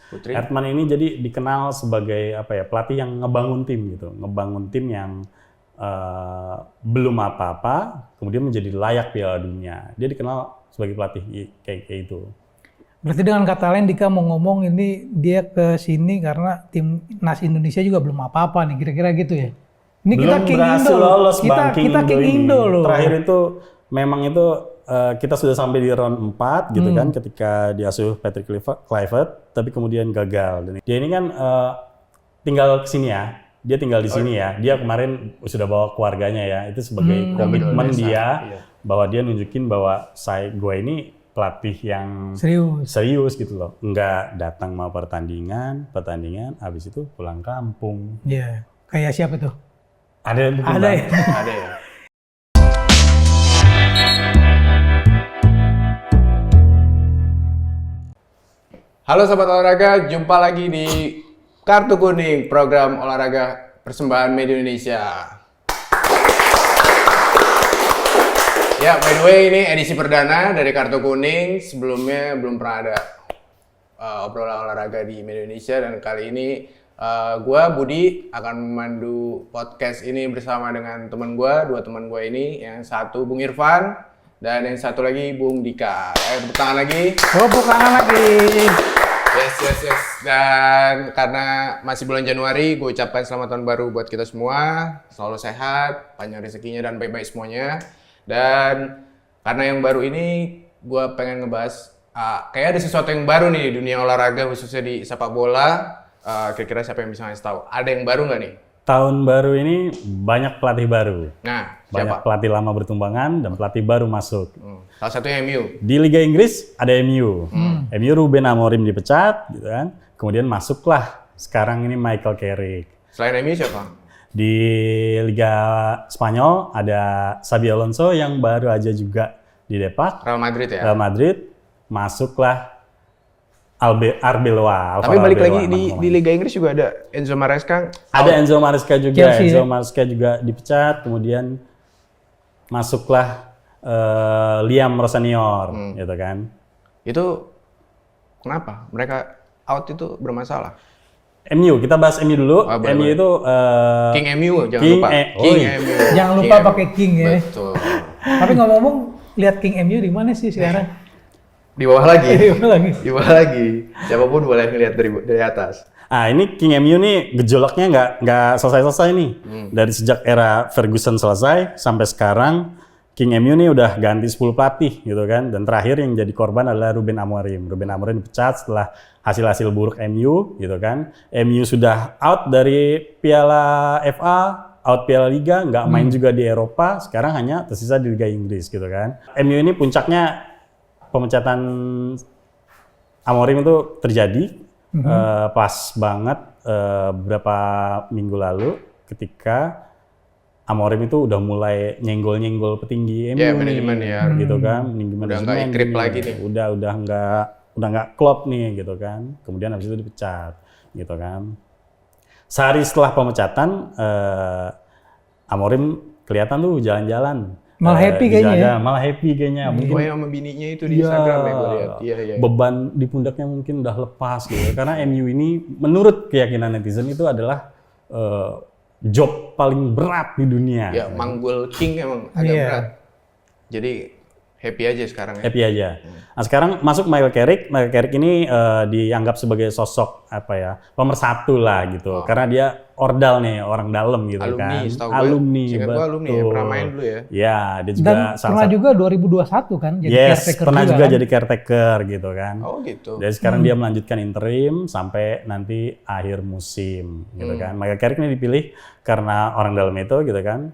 Putri. Erdmann ini jadi dikenal sebagai pelatih yang ngebangun tim gitu, ngebangun tim yang belum apa-apa, kemudian menjadi layak Piala Dunia. Dia dikenal sebagai pelatih kayak itu. Berarti dengan kata lain Dika mau ngomong ini dia ke sini karena timnas Indonesia juga belum apa-apa nih, kira-kira gitu ya? Ini Belum kita King berhasil Indo, lolos kita King King Indo loh. Terakhir itu memang itu kita sudah sampai di round 4 gitu kan, ketika diasuh Patrick Kluivert, tapi kemudian gagal. Dia ini kan tinggal ke sini ya. Dia tinggal di sini ya. Dia kemarin sudah bawa keluarganya ya. Itu sebagai komitmen dia bahwa dia nunjukin bahwa gue ini pelatih yang serius gitu loh. Enggak datang mau pertandingan, habis itu pulang kampung. Iya. Kayak siapa tuh? Ada ya. Halo Sobat Olahraga, jumpa lagi di Kartu Kuning, program olahraga persembahan Media Indonesia. Ya, by the way ini edisi perdana dari Kartu Kuning. Sebelumnya belum pernah ada obrolan olahraga di Media Indonesia, dan kali ini gue Budi akan memandu podcast ini bersama dengan dua teman gue ini. Yang satu Bung Irfan dan yang satu lagi Bung Dika. Tepuk tangan lagi. Tepuk tangan lagi. Yes. Dan karena masih bulan Januari, gue ucapkan selamat tahun baru buat kita semua. Selalu sehat, panjang rezekinya dan baik-baik semuanya. Dan karena yang baru ini, gue pengen ngebahas kayak ada sesuatu yang baru nih di dunia olahraga, khususnya di sepak bola. Kira-kira siapa yang bisa ngasih tahu? Ada yang baru nggak nih? Tahun baru ini banyak pelatih baru. Nah, banyak siapa? pelatih lama bertumbangan dan pelatih baru masuk. Salah satunya MU. Di Liga Inggris ada MU. MU Ruben Amorim dipecat, gitu kan. Kemudian masuklah sekarang ini Michael Carrick. Selain MU siapa? Di Liga Spanyol ada Xabi Alonso yang baru aja juga didepak. Real Madrid ya? Real Madrid, masuklah Arbeloa. Tapi balik lagi di Liga Inggris juga ada Enzo Maresca. Ada Enzo Maresca juga. Chelsea, Enzo Maresca juga dipecat, kemudian masuklah Liam Rossanior, gitu kan. Itu kenapa? Mereka out itu bermasalah. MU, kita bahas MU dulu. Boleh. MU itu King MU, jangan King lupa. King MU. Jangan lupa pakai King ya. Betul. Tapi ngomong-ngomong, lihat King MU di mana sih sekarang? Di bawah lagi. Di bawah lagi. Siapapun boleh ngeliat dari atas. ini King MU nih gejolaknya nggak selesai nih. Dari sejak era Ferguson selesai sampai sekarang King MU nih udah ganti 10 pelatih gitu kan. Dan terakhir yang jadi korban adalah Ruben Amorim. Ruben Amorim dipecat setelah hasil-hasil buruk MU gitu kan. MU sudah out dari Piala FA, out Piala Liga, nggak main juga di Eropa. Sekarang hanya tersisa di Liga Inggris gitu kan. MU ini puncaknya pemecatan Amorim itu terjadi pas banget beberapa minggu lalu ketika Amorim itu udah mulai nyenggol petinggi MU manajemen ya, gitu kan, udah nggak ikrip lagi nih, udah nggak klop nih gitu kan, kemudian habis itu dipecat gitu kan. Sehari setelah pemecatan Amorim kelihatan tuh jalan-jalan. Malah happy kayaknya. Malah happy kayaknya. Mungkin sama bininya itu di Instagram ya gue lihat. Iya. Beban di pundaknya mungkin udah lepas gitu. Karena MU ini menurut keyakinan netizen itu adalah job paling berat di dunia. Ya, manggul King emang agak berat. Jadi happy aja sekarang ya. Happy aja. Nah, sekarang masuk Michael Carrick. Michael Carrick ini dianggap sebagai sosok pemersatu lah gitu. Karena dia ordal nih, orang dalam gitu alumni, kan. Alumni, seingat gue alumni ya, pernah main dulu ya. Ya, dia juga dan pernah juga 2021 kan jadi caretaker pernah juga kan? jadi caretaker gitu kan. Oh gitu. Dan sekarang dia melanjutkan interim sampai nanti akhir musim gitu kan. Michael Carrick ini dipilih karena orang dalam itu gitu kan,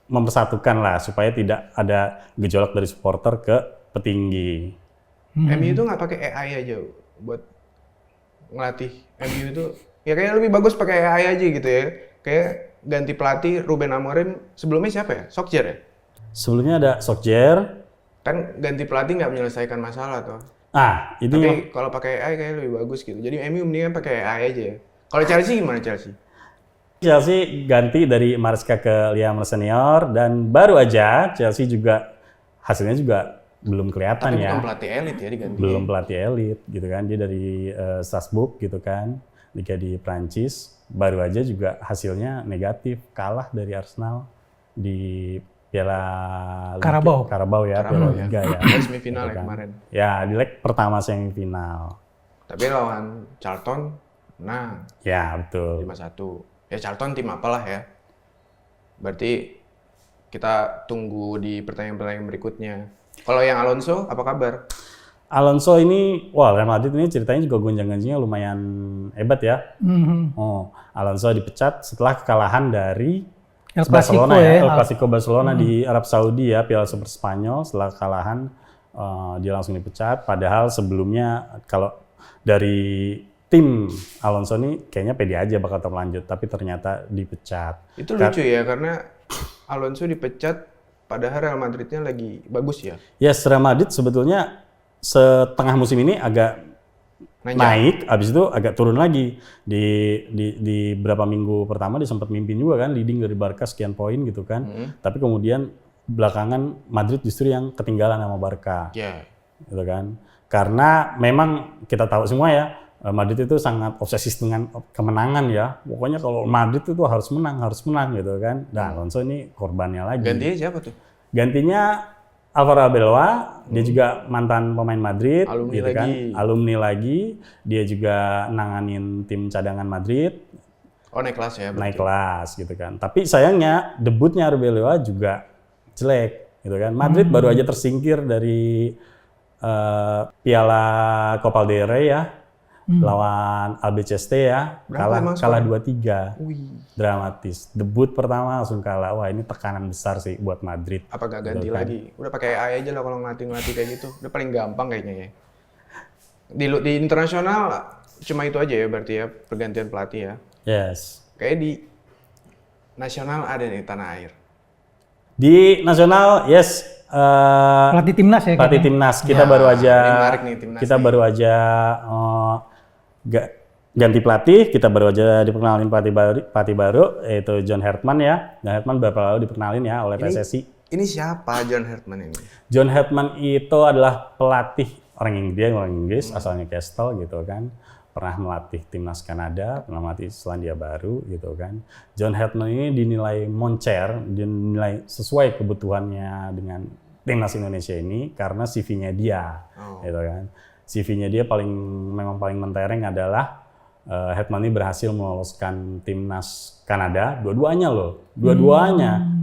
mempersatukan lah supaya tidak ada gejolak dari supporter ke petinggi. MU itu nggak pakai AI aja buat ngelatih. MU itu ya kayaknya lebih bagus pakai AI aja gitu ya. Kayak ganti pelatih Ruben Amorim, sebelumnya siapa ya? Solskjaer ya? Sebelumnya ada Solskjaer. Kan ganti pelatih nggak menyelesaikan masalah tuh. Ini tapi kalau pakai AI kayaknya lebih bagus gitu. Jadi MU mendingan pakai AI aja ya. Kalau Chelsea gimana Chelsea? Chelsea ganti dari Maresca ke Liam Senior dan baru aja Chelsea juga hasilnya juga belum kelihatan Tapi ya. bukan pelatih elit ya diganti. Belum pelatih elit gitu kan. Dia dari Strasbourg gitu kan, liga di Prancis. Baru aja juga hasilnya negatif, kalah dari Arsenal di Piala Carabao ya, Piala Liga ya. Di semifinal Gitu ya kan. kemarin. Ya, di leg pertama semifinal. Tapi lawan Charlton menang Ya, betul. 5-1. Ya Charlton tim apalah ya. Berarti kita tunggu di pertandingan-pertandingan berikutnya. Kalau yang Alonso apa kabar? Alonso ini, wah Real Madrid ini ceritanya juga gonjang-ganjingnya lumayan hebat ya. Oh, Alonso dipecat setelah kekalahan dari El Barcelona Clasico ya, ya. El Clasico Barcelona di Arab Saudi ya, Piala Super Spanyol. Setelah kekalahan dia langsung dipecat. Padahal sebelumnya kalau dari tim Alonso ini kayaknya pede aja bakal tetap lanjut, tapi ternyata dipecat. Itu lucu ya karena Alonso dipecat padahal Real Madridnya lagi bagus ya. Yes, Real Madrid sebetulnya setengah musim ini agak naik, abis itu agak turun lagi. Di berapa minggu pertama dia sempat mimpin juga kan, leading dari Barca sekian poin gitu kan. Tapi kemudian belakangan Madrid justru yang ketinggalan sama Barca. Gitu kan. Karena memang kita tahu semua ya, Madrid itu sangat obsesi dengan kemenangan ya. Pokoknya kalau Madrid itu harus menang gitu kan. Nah, Alonso ini korbannya lagi. Gantinya siapa tuh? Gantinya Alvaro Arbeloa, dia juga mantan pemain Madrid, Alumni gitu kan, lagi. alumni lagi. Dia juga nanganin tim cadangan Madrid, Oh naik kelas ya? naik kelas gitu kan. Tapi sayangnya debutnya Arbeloa juga jelek, gitu kan. Madrid baru aja tersingkir dari Piala Copa del Rey ya, lawan Albacete ya, kalah 2-3. Wih. Dramatis. Debut pertama langsung kalah. Wah, ini tekanan besar sih buat Madrid. Apa gak ganti lagi? Udah pakai AI aja lah kalau ngelatih kayak gitu. Udah paling gampang kayaknya ya. Di internasional cuma itu aja ya berarti ya pergantian pelatih ya. Yes. Kayak di nasional ada nih tanah air. Di nasional, yes. Pelatih timnas ya. Pelatih timnas. Kita Ya, baru aja. ini menarik nih, timnas kita nih. baru aja ganti pelatih. Kita baru aja diperkenalin pelatih baru, yaitu John Hartman ya. John Hartman baru lalu diperkenalin ya oleh PSSI. Ini siapa John Hartman ini? John Hartman itu adalah pelatih orang Inggris, asalnya Castle gitu kan. Pernah melatih timnas Kanada, pernah melatih Selandia Baru gitu kan. John Hartman ini dinilai moncer, dinilai sesuai kebutuhannya dengan timnas Indonesia ini karena CV-nya dia, gitu kan. CV-nya dia memang paling mentereng adalah Hartman ini berhasil meloloskan timnas Kanada, dua-duanya loh,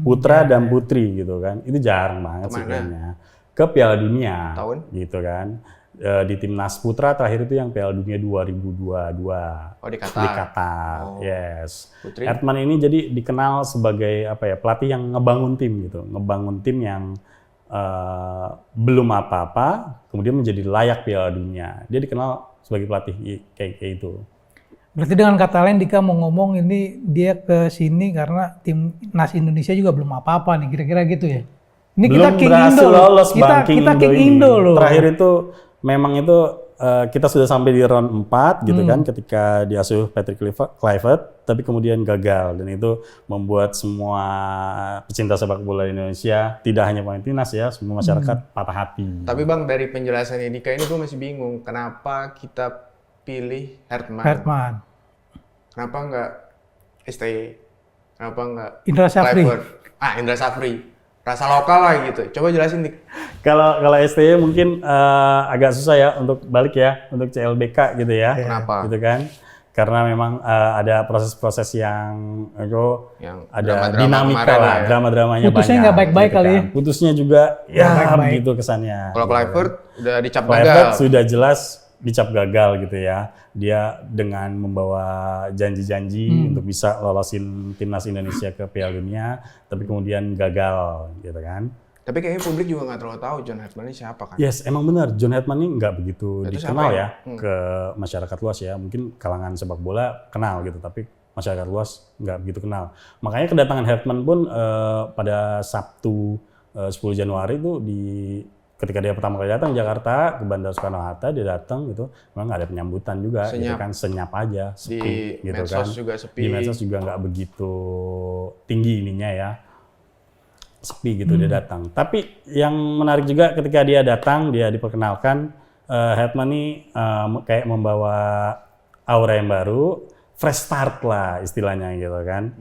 putra dan putri gitu kan. Itu jarang banget CV-nya. Ke Piala Dunia, gitu kan. Di timnas putra terakhir itu yang Piala Dunia 2022. Oh di Qatar. Yes. Putri? Hartman ini jadi dikenal sebagai pelatih yang ngebangun tim gitu, ngebangun tim yang belum apa-apa, kemudian menjadi layak Piala Dunia. Dia dikenal sebagai pelatih kayak itu. Berarti dengan kata lain Dika mau ngomong ini dia ke sini karena timnas Indonesia juga belum apa-apa nih, kira-kira gitu ya. Ini Belum kita King berhasil Indo lolos kita, Bang, King kita King Indo loh. Terakhir itu memang itu kita sudah sampai di round 4 gitu kan ketika diasuh Patrick Kluivert, tapi kemudian gagal dan itu membuat semua pecinta sepak bola di Indonesia, tidak hanya pemain timnas ya, semua masyarakat patah hati. Tapi Bang dari penjelasan Dika ini gue masih bingung kenapa kita pilih Hartman. Kenapa nggak STY? Kenapa nggak Indra Syafri? Kluivert? Indra Syafri. Rasa lokal lah gitu. Coba jelasin Dik. Kalau STY mungkin agak susah ya untuk balik ya, untuk CLBK gitu ya. Kenapa? Gitu kan. Karena memang ada proses-proses yang ada dinamika lah, drama-dramanya banyak. Putusnya nggak baik-baik gitu kali kan. ya? Putusnya juga ya baik-baik. begitu kesannya. Kalau Kluivert udah dicap Kluivert gagal. sudah jelas dicap gagal gitu ya. Dia dengan membawa janji-janji untuk bisa lolosin timnas Indonesia ke Piala Dunia, tapi kemudian gagal gitu kan. Tapi kayaknya publik juga nggak terlalu tahu John Hartman ini siapa kan? Yes, emang benar. John Hartman ini nggak begitu Itu dikenal siapa ya ke masyarakat luas ya. Mungkin kalangan sepak bola kenal gitu, tapi masyarakat luas nggak begitu kenal. Makanya kedatangan Hartman pun pada Sabtu 10 Januari itu ketika dia pertama kali datang Jakarta ke Bandara Soekarno-Hatta, dia datang gitu, memang nggak ada penyambutan juga, gitu kan, senyap aja, sepi, Di gitu medsos kan. juga sepi. Di medsos juga nggak begitu tinggi ininya ya. sepi gitu dia datang. Tapi yang menarik juga ketika dia datang, dia diperkenalkan, Hetman nih kayak membawa aura yang baru, fresh start lah istilahnya gitu kan.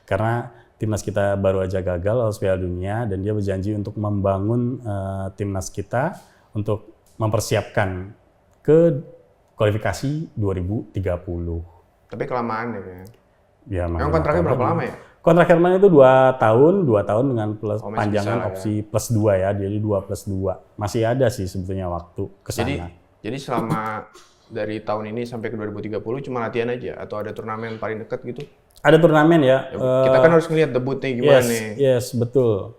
Karena timnas kita baru aja gagal lolos Piala Dunia dan dia berjanji untuk membangun timnas kita untuk mempersiapkan ke kualifikasi 2030. Tapi kelamaan ya kayaknya. Ya, Emang kontraknya berapa lama ya? Kontrak Herman itu 2 tahun dengan plus masih panjangan bisa lah opsi plus 2 ya, jadi 2+2. Masih ada sih sebetulnya waktu ke sana. Jadi selama dari tahun ini sampai ke 2030 cuma latihan aja atau ada turnamen paling dekat gitu? Ada turnamen ya. Kita kan harus ngeliat debutnya gimana nih. Yes, betul.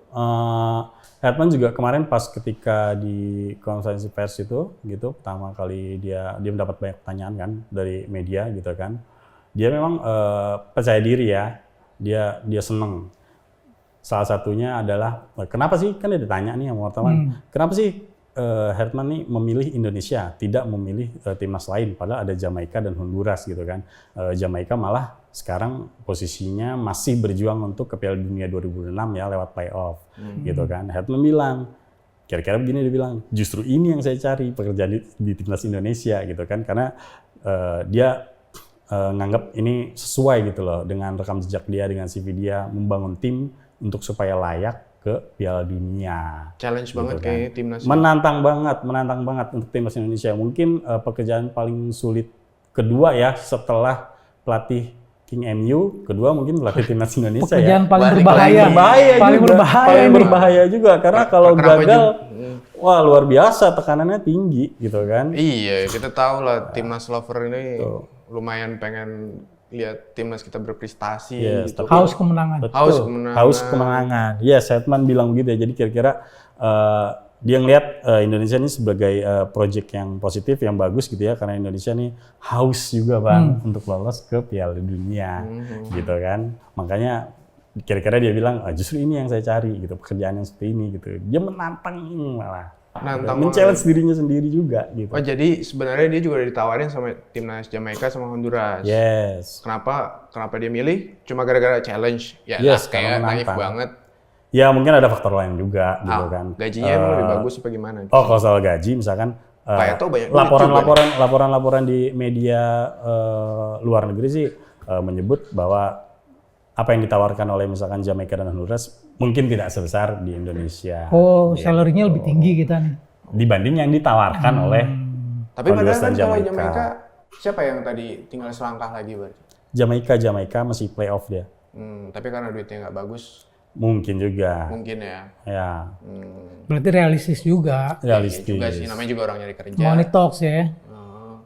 Herman juga kemarin pas ketika di konferensi pers itu gitu, pertama kali dia mendapat banyak pertanyaan kan dari media gitu kan. Dia memang percaya diri ya. Dia seneng. Salah satunya adalah kenapa sih, kan dia ditanya nih sama wartawan, kenapa sih Herman nih memilih Indonesia, tidak memilih timnas lain, padahal ada Jamaika dan Honduras gitu kan. Jamaika malah sekarang posisinya masih berjuang untuk ke Piala Dunia 2006 ya lewat playoff gitu kan. Herman bilang, kira-kira begini, dia bilang, justru ini yang saya cari pekerjaan di timnas Indonesia gitu kan, karena dia nganggap ini sesuai gitu loh dengan rekam jejak dia, dengan CV dia membangun tim untuk supaya layak ke Piala Dunia. Challenge gitu banget kan. kayaknya timnas. Menantang banget untuk timnas Indonesia. Mungkin pekerjaan paling sulit kedua ya setelah pelatih King MU, kedua mungkin pelatih timnas Indonesia Pekerjaan ya. paling Balik berbahaya. lagi. Paling berbahaya. Paling ini. berbahaya juga karena kalau Kenapa gagal, wah luar biasa, tekanannya tinggi gitu kan. Iya, kita tahu lah timnas lover ini lumayan pengen lihat timnas kita berprestasi Yes, gitu. Haus kemenangan. Haus kemenangan. Yes, Hetman bilang begitu ya. Jadi kira-kira dia ngelihat Indonesia ini sebagai project yang positif, yang bagus gitu ya. Karena Indonesia ini haus juga Bang untuk lolos ke Piala Dunia gitu kan. Makanya kira-kira dia bilang, justru ini yang saya cari gitu, pekerjaan yang seperti ini gitu. Dia menantang malah. Men-challenge dirinya sendiri juga gitu. Oh, jadi sebenarnya dia juga udah ditawarin sama timnas Jamaika sama Honduras. Yes. Kenapa dia milih? Cuma gara-gara challenge. Ya Yes, kayak karena naif menantang. banget. Ya mungkin ada faktor lain juga gitu kan. Gajinya emang lebih bagus apa gimana? Oh, kalau soal gaji misalkan Pak Eto banyak duit laporan di media luar negeri sih menyebut bahwa apa yang ditawarkan oleh misalkan Jamaika dan Honduras mungkin tidak sebesar di Indonesia. Oh, salary-nya lebih tinggi kita nih. Dibanding yang ditawarkan oleh Tapi padahal Honduras kan dan kalau Jamaika. Jamaika, siapa yang tadi tinggal selangkah lagi berarti? Jamaika masih playoff dia. Tapi karena duitnya nggak bagus, Mungkin juga. mungkin ya. Ya, Berarti realistis juga. realistis. Juga sih, namanya juga orang nyari kerja. Money talks ya.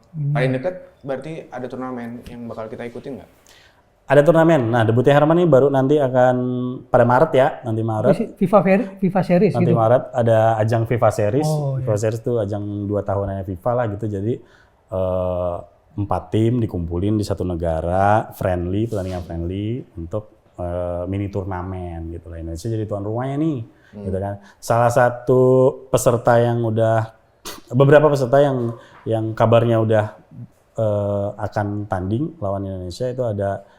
Paling dekat berarti ada turnamen yang bakal kita ikutin nggak? Ada turnamen. Nah, debutnya Herman ini baru nanti akan pada Maret ya, nanti Maret. FIFA Series Nanti gitu. Maret ada ajang FIFA Series. Oh, iya. FIFA Series itu ajang 2 tahunannya FIFA lah gitu. Jadi 4 tim dikumpulin di satu negara, pertandingan friendly untuk mini turnamen gitu lah. Indonesia jadi tuan rumahnya nih, gitu kan. Salah satu peserta yang beberapa peserta yang kabarnya udah akan tanding lawan Indonesia itu ada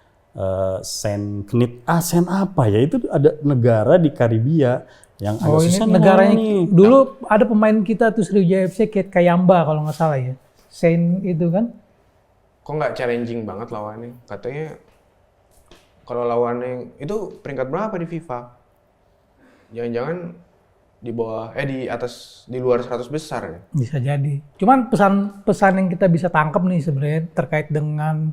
Saint Knit. Saint apa ya? Itu ada negara di Karibia yang agak Oh, ini susah negaranya nih. dulu ada pemain kita tuh Sriwijaya FC kayak Kayamba kalau nggak salah ya. Saint itu kan. Kok nggak challenging banget lawannya? Katanya kalau lawannya itu peringkat berapa di FIFA? Jangan-jangan di bawah, di luar 100 besar ya? Bisa jadi. Cuman pesan yang kita bisa tangkap nih sebenarnya terkait dengan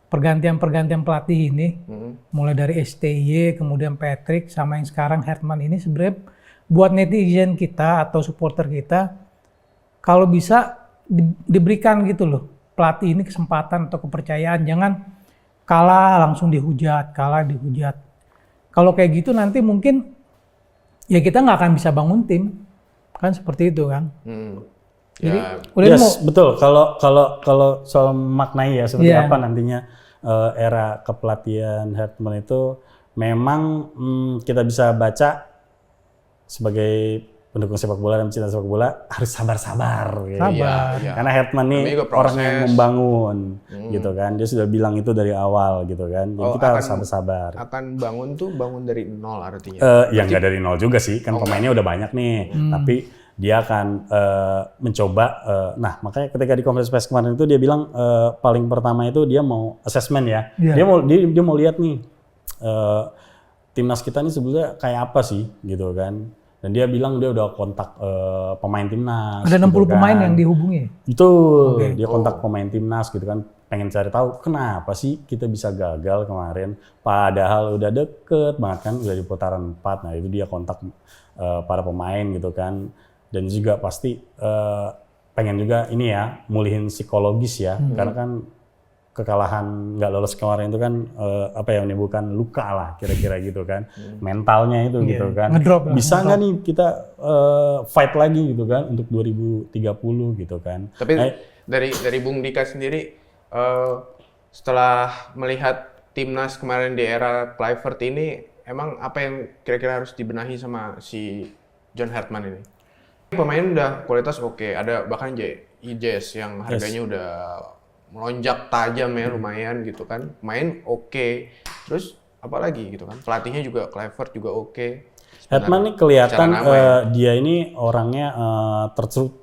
pergantian pelatih ini, mulai dari STY, kemudian Patrick, sama yang sekarang Herman ini sebenarnya buat netizen kita atau supporter kita, kalau bisa diberikan gitu loh, pelatih ini kesempatan atau kepercayaan, jangan kalah langsung dihujat. Kalau kayak gitu nanti mungkin ya kita nggak akan bisa bangun tim, kan seperti itu kan. Jadi Yes, betul. Kalau soal maknai ya seperti apa nantinya era kepelatihan Herman itu memang kita bisa baca sebagai pendukung sepak bola dan pecinta sepak bola harus sabar-sabar. Gitu. Sabar. Iya. Karena Hertman nih Namanya juga orang proses. yang membangun, gitu kan. Dia sudah bilang itu dari awal, gitu kan. Jadi Oh, kita harus akan- sabar-sabar. Akan bangun dari nol artinya. Ya nggak dari nol juga sih, kan pemainnya udah banyak nih. Tapi dia akan mencoba. Nah, makanya ketika di konferensi pers kemarin itu dia bilang paling pertama itu dia mau assessment ya. Iya. Dia mau lihat nih timnas kita ini sebetulnya kayak apa sih, gitu kan. Dan dia bilang dia udah kontak pemain timnas. Ada 60 gitu pemain kan. yang dihubungi. Betul, dia kontak pemain timnas gitu kan, pengen cari tahu kenapa sih kita bisa gagal kemarin, padahal udah deket banget kan, udah di putaran 4, nah itu dia kontak para pemain gitu kan, dan juga pasti pengen juga ini ya, mulihin psikologis ya, karena kan kekalahan nggak lolos kemarin itu kan apa ya, menimbulkan luka lah kira-kira gitu kan, mentalnya itu gitu kan. Ngedrop lah, Bisa nggak nih kita fight lagi gitu kan untuk 2030 gitu kan. Tapi dari Bung Dika sendiri, setelah melihat timnas kemarin di era Kluivert ini, emang apa yang kira-kira harus dibenahi sama si John Hartman ini? Pemain udah kualitas oke, ada bahkan Ijes yang harganya udah melonjak tajam ya, lumayan gitu kan. Main oke. Terus apa lagi gitu kan? Pelatihnya juga Kluivert juga oke. Hetman nih kelihatan secara nama ya. dia ini orangnya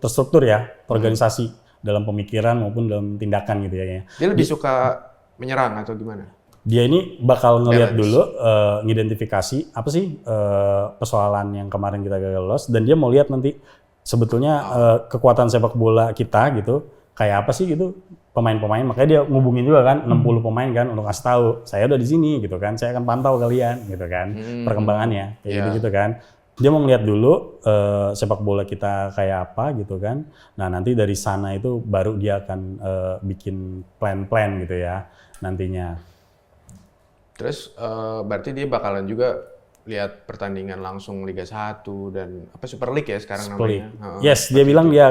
terstruktur ya, organisasi dalam pemikiran maupun dalam tindakan gitu ya. Dia lebih suka menyerang atau gimana? Dia ini bakal ngelihat Balance. dulu, ngidentifikasi apa sih persoalan yang kemarin kita gagal lolos, dan dia mau lihat nanti sebetulnya kekuatan sepak bola kita gitu, kayak apa sih gitu pemain-pemain, makanya dia ngubungin juga kan 60 pemain kan untuk kasih tahu saya udah di sini gitu kan, saya akan pantau kalian gitu kan perkembangannya kayak gitu kan. Dia mau ngeliat dulu sepak bola kita kayak apa gitu kan. Nah nanti dari sana itu baru dia akan bikin plan-plan gitu ya nantinya. Terus berarti dia bakalan juga lihat pertandingan langsung Liga 1 dan apa Super League ya sekarang Super namanya. League. Yes, dia bilang dia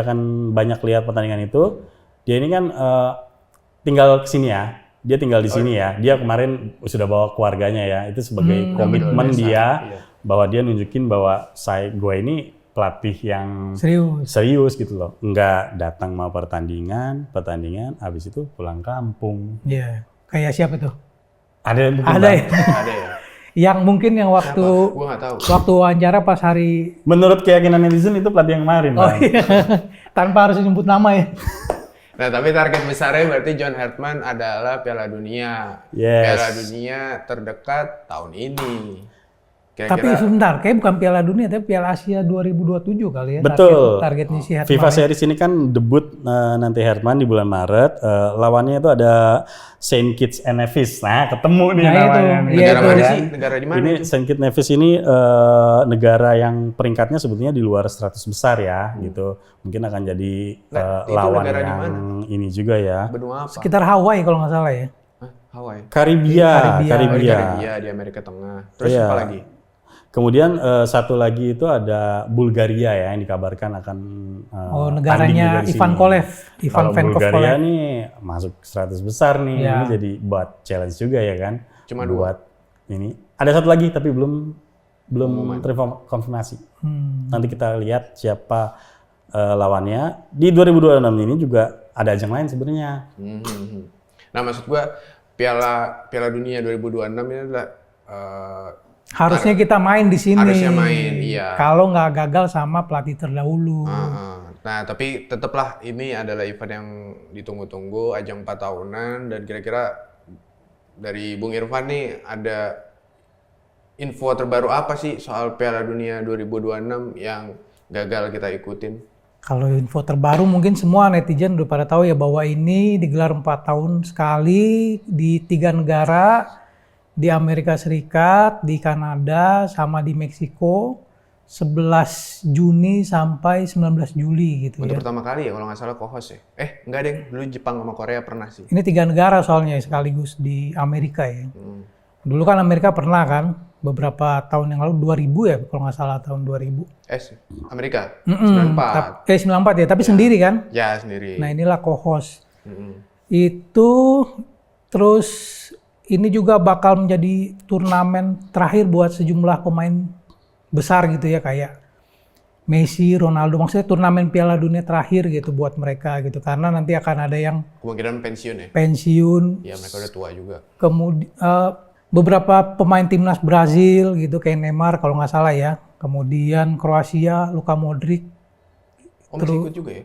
akan banyak lihat pertandingan itu. Dia ini kan tinggal ke sini ya. Dia tinggal di sini ya. Dia kemarin sudah bawa keluarganya ya. Itu sebagai komitmen dia bahwa dia nunjukin bahwa gue ini pelatih yang serius gitu loh. Enggak datang mau pertandingan, habis itu pulang kampung. Iya. Kayak siapa tuh? Ada yang Ada ya? Ada ya. Yang mungkin yang waktu Gua nggak tahu. waktu wawancara pas hari Menurut keyakinan netizen itu pelatih yang kemarin, Bang. tanpa harus nyebut nama ya. Nah, tapi target besarnya berarti John Hartman adalah Piala Dunia. Yes. Piala Dunia terdekat tahun ini. Tapi sebentar, kayak bukan Piala Dunia, tapi Piala Asia 2027 kali ya. Betul. Targetnya si Hertman. FIFA Series ini kan debut nanti Hertman di bulan Maret. Lawannya itu ada Saint Kitts and Nevis. Nah, ketemu nih Nah, itu. namanya. nih. Iya, negara itu mana kan. sih? Negara di mana? Ini itu? Saint Kitts Nevis ini negara yang peringkatnya sebetulnya di luar 100 besar ya, gitu. Mungkin akan jadi Nah, itu lawan negara di yang mana? ini juga ya. Benua apa? Sekitar Hawaii kalau nggak salah ya. Hah, Hawaii. Karibia. Oh, di Karibia. Karibia di Amerika Tengah. Terus Iya. apa lagi? Kemudian satu lagi itu ada Bulgaria ya yang dikabarkan akan Negaranya tanding juga di Ivan sini. Kolev, Ivan Kalau Venkov Bulgaria Kolev. nih masuk 100 besar nih, Iya. ini jadi buat challenge juga ya kan. Cuma buat ini. Ada satu lagi tapi belum terkonfirmasi. Nanti kita lihat siapa lawannya. Di 2026 ini juga ada ajang lain sebenarnya. Nah, maksud gua Piala Dunia 2026 ini adalah Harusnya kita main di sini. Harusnya main, iya. Kalau nggak gagal sama pelatih terdahulu. Nah, tapi tetaplah ini adalah event yang ditunggu-tunggu, ajang 4 tahunan, dan kira-kira dari Bung Irfan nih ada info terbaru apa sih soal Piala Dunia 2026 yang gagal kita ikutin? Kalau info terbaru mungkin semua netizen udah pada tahu ya bahwa ini digelar 4 tahun sekali di 3 negara, di Amerika Serikat, di Kanada, sama di Meksiko, 11 Juni sampai 19 Juli gitu Untuk ya. pertama kali ya kalau nggak salah co-host ya? Enggak deh, dulu Jepang sama Korea pernah sih. Ini 3 negara soalnya sekaligus di Amerika ya. Dulu kan Amerika pernah kan, beberapa tahun yang lalu, 2000 ya kalau nggak salah tahun 2000. Amerika? 94. 94 ya, tapi sendiri kan? Ya, sendiri. Nah inilah co-host. Itu terus ini juga bakal menjadi turnamen terakhir buat sejumlah pemain besar gitu ya, kayak Messi, Ronaldo, maksudnya turnamen Piala Dunia terakhir gitu buat mereka gitu, karena nanti akan ada yang Kemungkinan pensiun ya? pensiun. Ya mereka udah tua juga. Kemudian beberapa pemain timnas Brazil gitu kayak Neymar kalau nggak salah ya. Kemudian Kroasia, Luka Modric. Oh masih ikut juga ya?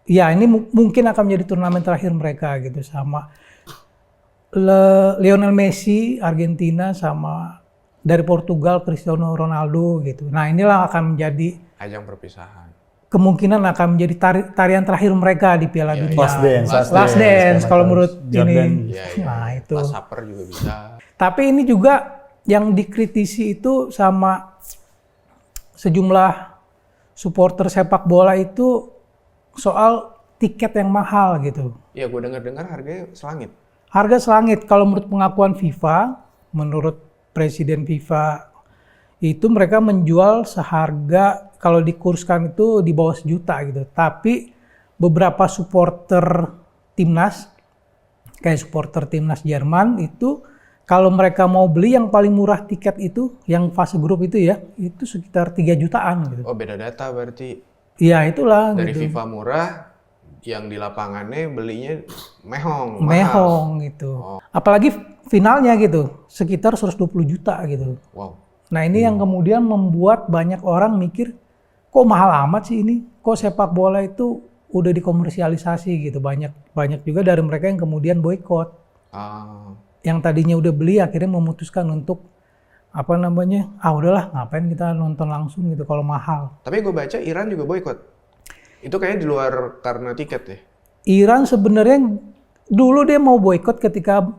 Ya ini mungkin akan menjadi turnamen terakhir mereka gitu, sama Lionel Messi Argentina, sama dari Portugal Cristiano Ronaldo gitu. Nah inilah akan menjadi Ajang perpisahan. kemungkinan akan menjadi tarian terakhir mereka di Piala Dunia. Last dance kalau menurut Jordan. ini. Iya, iya. Nah itu. Last Supper juga bisa. Tapi ini juga yang dikritisi itu sama sejumlah supporter sepak bola itu soal tiket yang mahal gitu. Iya, gue dengar harganya selangit. Harga selangit kalau menurut pengakuan FIFA, menurut Presiden FIFA itu mereka menjual seharga kalau dikurskan itu di bawah 1 juta gitu. Tapi beberapa supporter timnas, kayak supporter timnas Jerman itu kalau mereka mau beli yang paling murah tiket itu, yang fase grup itu ya, itu sekitar 3 jutaan gitu. Oh beda data berarti. Iya itulah Dari gitu. FIFA murah, yang di lapangannya belinya mehong. Mehong gitu. Apalagi finalnya gitu, sekitar 120 juta gitu. Wow. Nah ini yang kemudian membuat banyak orang mikir, kok mahal amat sih ini? Kok sepak bola itu udah dikomersialisasi gitu? Banyak juga dari mereka yang kemudian boykot. Yang tadinya udah beli akhirnya memutuskan untuk udahlah ngapain kita nonton langsung gitu kalau mahal. Tapi gue baca Iran juga boykot. Itu kayaknya di luar karena tiket ya? Iran sebenarnya dulu dia mau boykot ketika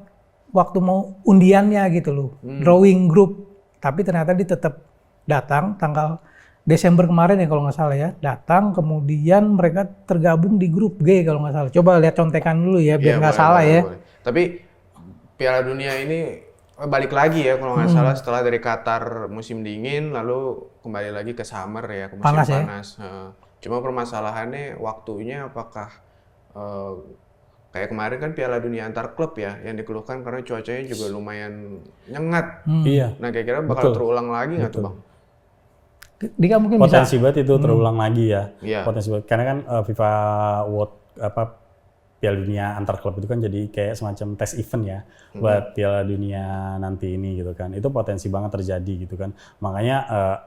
waktu mau undiannya gitu loh, drawing group. Tapi ternyata dia tetap datang tanggal Desember kemarin ya kalau nggak salah ya, datang kemudian mereka tergabung di grup G kalau nggak salah. Coba lihat contekan dulu ya biar nggak salah ya. Boleh. Tapi Piala Dunia ini balik lagi ya kalau nggak salah setelah dari Qatar musim dingin lalu kembali lagi ke summer ya, ke musim panas. Ya? Cuma permasalahannya waktunya apakah kayak kemarin kan Piala Dunia antar klub ya yang dikeluhkan karena cuacanya juga lumayan nyengat. Iya. Nah kira-kira bakal terulang lagi nggak tuh Bang? Dia mungkin Potensi bisa. banget itu terulang lagi ya. Iya. Potensi banget. Karena kan FIFA World Piala Dunia antar klub itu kan jadi kayak semacam test event ya buat Piala Dunia nanti ini gitu kan. Itu potensi banget terjadi gitu kan. Makanya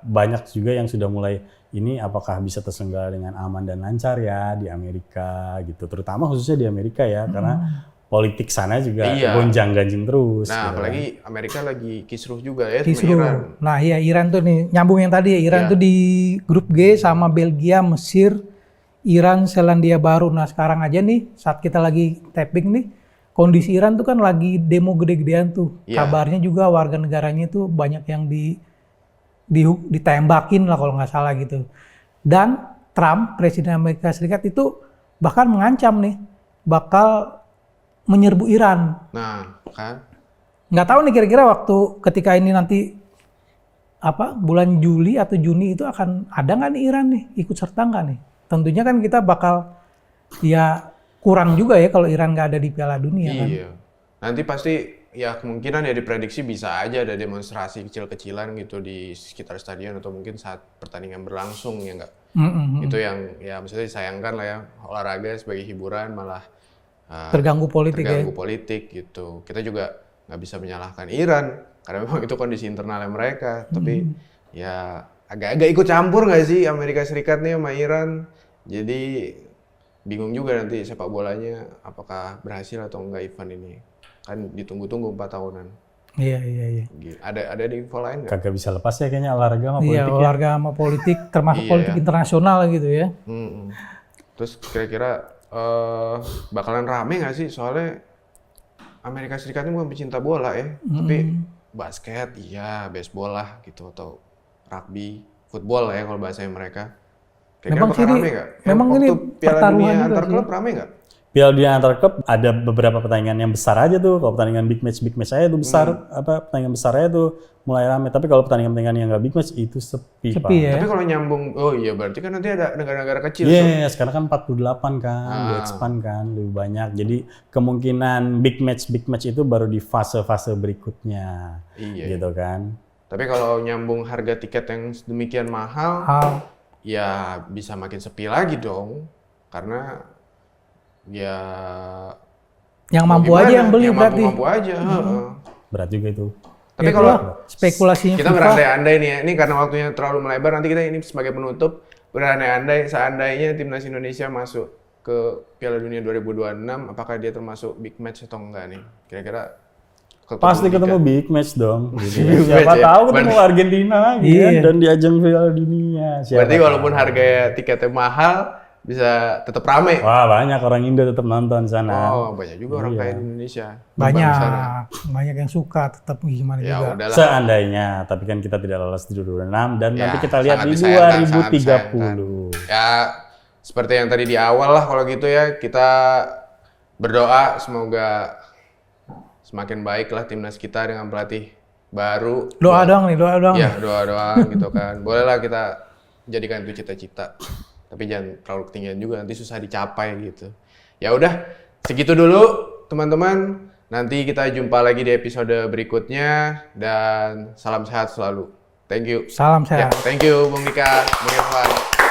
banyak juga yang sudah mulai ini apakah bisa terselenggara dengan aman dan lancar ya di Amerika gitu. Terutama khususnya di Amerika ya karena politik sana juga gonjang-ganjing terus. Nah gitu apalagi Amerika lagi kisruh juga ya Kisruh. sama Iran. Nah iya Iran tuh nih, nyambung yang tadi ya, Iran tuh di grup G sama Belgia, Mesir, Iran, Selandia Baru. Nah sekarang aja nih saat kita lagi tapping nih, kondisi Iran tuh kan lagi demo gede-gedean tuh. Kabarnya juga warga negaranya tuh banyak yang ditembakin lah kalau nggak salah gitu. Dan Trump, Presiden Amerika Serikat itu bahkan mengancam nih bakal menyerbu Iran. Nah kan. Nggak tahu nih kira-kira waktu ketika ini nanti bulan Juli atau Juni itu akan ada nggak nih Iran nih ikut serta nggak nih? Tentunya kan kita bakal ya kurang juga ya kalau Iran nggak ada di Piala Dunia kan. Iya. Nanti pasti ya kemungkinan ya diprediksi bisa aja ada demonstrasi kecil-kecilan gitu di sekitar stadion atau mungkin saat pertandingan berlangsung ya nggak. Itu yang ya maksudnya disayangkan lah ya olahraga sebagai hiburan malah terganggu politik politik gitu. Kita juga nggak bisa menyalahkan Iran karena memang itu kondisi internalnya mereka. Tapi ya agak-agak ikut campur nggak sih Amerika Serikat nih sama Iran. Jadi bingung juga nanti sepak bolanya apakah berhasil atau enggak event ini. Kan ditunggu-tunggu 4 tahunan. Iya. Ada info lain nggak? Kagak bisa lepas ya kayaknya olahraga sama politik. Iya, olahraga sama politik termasuk politik internasional gitu ya. Terus kira-kira bakalan rame nggak sih? Soalnya Amerika Serikat ini bukan pecinta bola ya, tapi basket iya, baseball lah gitu atau rugby, football lah ya kalau bahasanya mereka. Kira-kira bakal rame nggak? Memang ini Piala Dunia pertaruhan antar juga klub rame nggak? Piala Dunia antar klub ada beberapa pertandingan yang besar aja tuh. Kalau pertandingan big match aja tuh besar, pertandingan besar aja tuh mulai rame. Tapi kalau pertandingan yang nggak big match itu sepi Pak. Ya. Tapi kalau nyambung, oh iya berarti kan nanti ada negara-negara kecil. Iya, sekarang kan 48 kan, di-expand kan lebih banyak. Jadi kemungkinan big match itu baru di fase-fase berikutnya, gitu kan. Tapi kalau nyambung harga tiket yang demikian mahal, ya bisa makin sepi lagi dong. Karena ya Yang mau mampu gimana? aja yang beli Yang berarti. mampu aja. Heeh. Berat juga itu. Tapi Ya kalau itulah spekulasinya kita FIFA. berandai-andai nih ya, ini karena waktunya terlalu melebar, nanti kita ini sebagai penutup, berandai-andai seandainya timnas Indonesia masuk ke Piala Dunia 2026, apakah dia termasuk big match atau enggak nih? Kira-kira Pasti Liga. ketemu big match dong. Gitu. Big Siapa match ya. tahu ketemu Argentina lagi Iya. kan, dan di ajang Piala Dunia. Siapa Berarti tahu. walaupun harganya tiketnya mahal, bisa tetap rame. Wah, banyak orang Indo tetap nonton sana. Oh, banyak juga orang kaya di Indonesia. Banyak, Di sana. banyak yang suka tetap gimana Ya juga. udahlah. Seandainya, tapi kan kita tidak lolos di 2026 dan Ya, nanti kita lihat sangat di disayangkan, sangat 2030. Ya, seperti yang tadi di awal lah kalau gitu ya, kita berdoa semoga semakin baik lah timnas kita dengan pelatih baru. Doa doang nih, doa doang. Ya, doa-doa gitu kan. Bolehlah kita jadikan itu cita-cita. Tapi jangan terlalu ketinggian juga, nanti susah dicapai gitu. Ya udah, segitu dulu teman-teman. Nanti kita jumpa lagi di episode berikutnya dan salam sehat selalu. Thank you. Salam Ya, sehat. thank you Bung Dika, Bung Irfan.